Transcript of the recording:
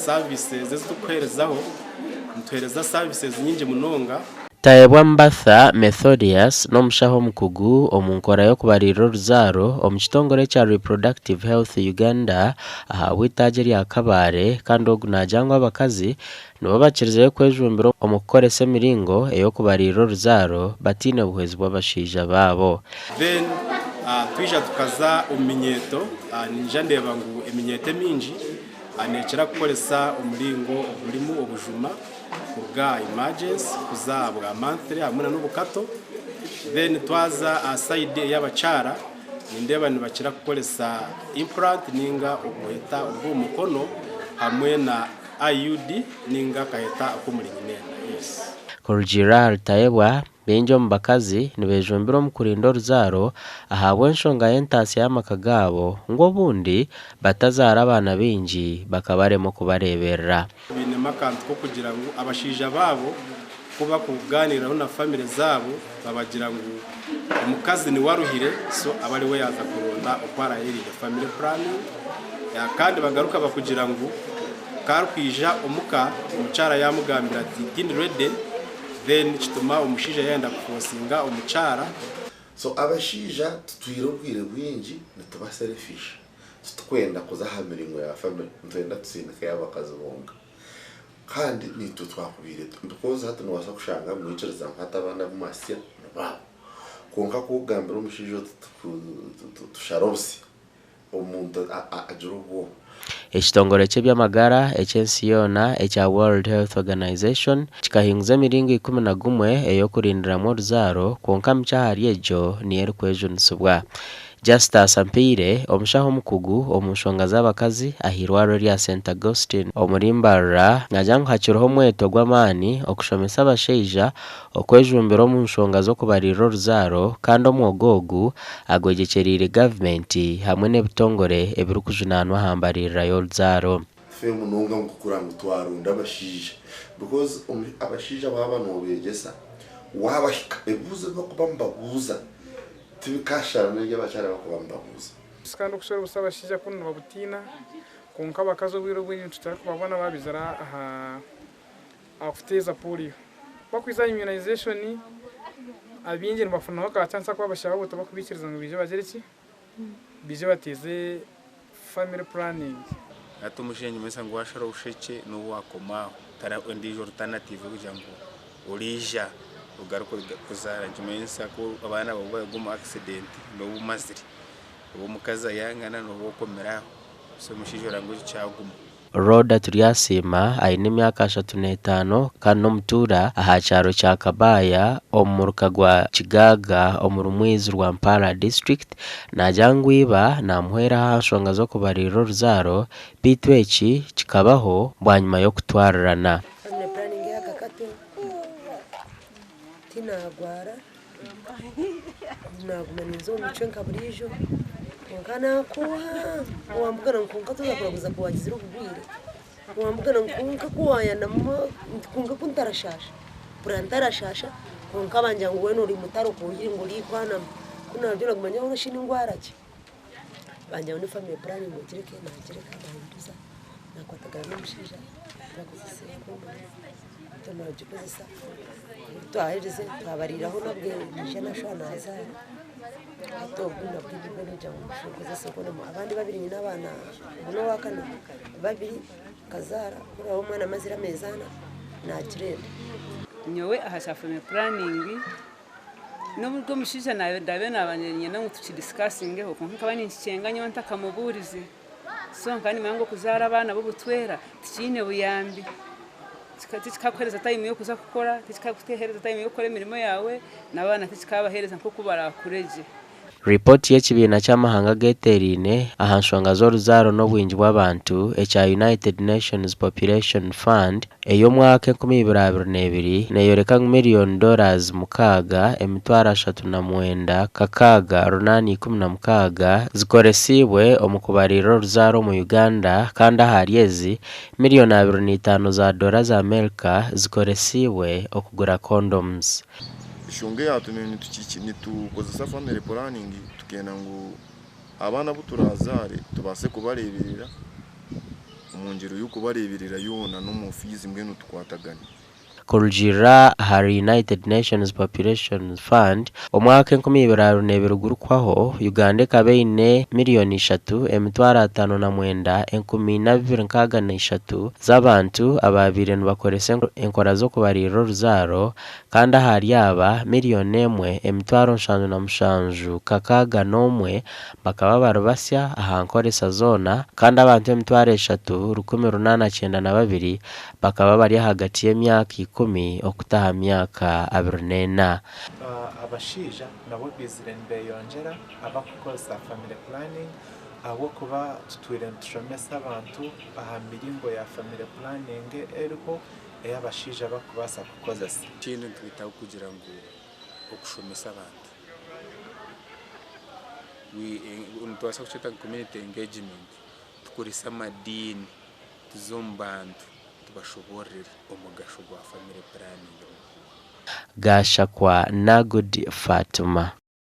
services ezitukuherezaho ntuhereza services nyingi munonga. Taebwa Mbatha Methodius n'omushaho mukugu omunkora yo kubarira oruzaro omu kitongore kya Reproductive Health Uganda ahabwa itaje lya Kabare kandi ogu najangwa abakazi nibo bakirizeyo kwejumbira omu kukoresa emiringo eyo kubarira oruzaro batine buhwezi bw'abashaija babo. Then twija tukaza omunyeto ninja ndeba ngu eminyeto mingi anekera kukoresa omuringo ogulimu obujuma kuga emergency kuzabwa monthly hamwe n'obukato. Then twaza side y'abachara nindeba nibakira kukoresa implant ninga okuheta obw'omukono hamwe na IUD ninga kaheta akumulinyinena. Yes. Kurujira Taebwa benjo mbakazi nibejumbira mu kurinda oruzaro ahabwe enshonga y'entasi y'amaka gabo ngo bundi batazara abana bingi bakabaremo kubareberera. Bine makantu ko kugira ngo abashaija babo kuba kuganiraho na family zabo babagira ngo omukazi ni waruhire so abali we yaza kuronda okwara yiri family planning kandi bagaruka bakugira ngo karkwija omuka omuchara yamugambira ati tindi ready. Then kituma omushija yenda kufosinga omuchara. So abashaija tutwirobwire bwingi nituba selfish tukwenda kuzaha miringo ya family ntwenda tusindika y'abakazi bonga kandi nitu twakubire because hatu nwasa kushanga mwicereza mpata abana b'umasiya babo konka kugambira omushija tusharobsi omuntu agira ubwo. Ekitongore ky'ebyamagara ekyensi yona ekya World Health Organization kikahinguza emiringo 11 eyo kurindiramu oruzaro konka mchahari ejo niyo kwejunisibwa. Justus Ampire omushaho mukugu omushonga z'abakazi ahirwaro lya St Augustine omuri Embariirira najangu hakiroho mweto gw'amani okushomesa abashaija okwejumbira mu nshonga zo kubarira oruzaro kandi omwogogu agwegekerire government hamwe n'ebitongore ebirukujunanwa hambarira y'oruzaro. Fe munonga mukukura mutwarunda abashaija because abashaija baba nobegesa wabahika ebuze bakubambabuza tibakashomesibwa y'abachara bakubambabuza sikando kushora busaba abashaija kuno babutina konka abakazi obwiro bwinyi tutari kubabona babizara akufuteza polio bakwiza immunization abinje nibafuna ka chance ko abashaka bo tabakubikiriza ngo bije bagereki bije bateze family planning atumushenye mesa ngo washara usheke no wakoma tara ndijo alternative kujango olija ugaruko kuzara jumensa ko abana babo baguma accident no bumaziri ubu mukaza yangana no bokomeraho so mushijora ngo cyaguma. Roda Turyasima aine myaka 35 kandi nomutura aha cyaro cya Kabaya omuruka gwa Kigaga omurumwizi rwa Mpala district najangwiba namuhera hashonga zo kubarira oruzaro bitweki kikabaho bwanyuma yo kutwararana. Tinagwara nagumanizo mucenka burijo nkana kuwa wambugana nkunka tuzakuza kuwagizira kubwire wambugana nkunka kuwaya namma nkunka kuntarashasha purantarashasha nkunka banja ngo weno uri mutaro kuhiri ngo uri kwana kuna byo nagumanya ngo shini ngwara ki banja ni family planning ngo kireke banduza nakwataga n'umushija bakozese tuna jikozesa twahirize twabariraho nabwe nijana shana hazara atobuna bw'ibyo n'ijambo mushokoza soko abandi babiri n'abana uno wakana babiri kazara kuri aho mwana mazira mezana nakirenda nyowe ahasha family planning n'ubwo mushija nayo ndabe nabanye na tukidiscussing ho konka bani ncyenganyo ntakamuburize so nkani mango kuzara abana bo butwera tikine buyambi tikakwereza time yo kuza gukora tikakutehereza time yo gukora imirimo yawe nabana tikabahereza nko kubara kureje. Report y'ekibina cy'amahanga geterine ahanshonga z'oruzaro no bwingi bw'abantu echa United Nations Population Fund eyo mwaka 2022 neyoreka $1,000,000 mukaga emitwara 39 kakaga runani 16 zikoresibwe omukubarira oruzaro mu Uganda kandi ahariezi $2.5 za Amerika zikoresibwe okugura condoms. Shunge yatumye tukozesa family planning tukena ngo abana buturazare tubase kubareberera mu ngero yo kubareberera yona no mu fizi mbwenu tukwatagana Kurujira hari United Nations Population Fund omwaka 2022 gurukwaho Uganda kabeine miliyoni 3 emitwaro 59 1263 z'abantu ababire bakorese enkora zo kubarira ruzaro kandi hari aba miliyoni 1 emitwaro 57 kakaga nomwe bakaba barubasya ahankoresa zona kandi abantu emitwaro 3,192 bakaba bari hagati y'emyaka 10 okutaha myaka 24. Abashaija nabo bizirende yongera abakukoza family planning abo kuba tutwire tushomesa abantu aha miringo ya family planning eriko eyabashaija bakubasa kukoza kintu twitaho kugira ngo okushomesa abantu untuasa kuchita community engagement tukurisa madini tuzombantu tubashoborera omugasho gwa family planning. Gasha kwa Nagud Fatuma.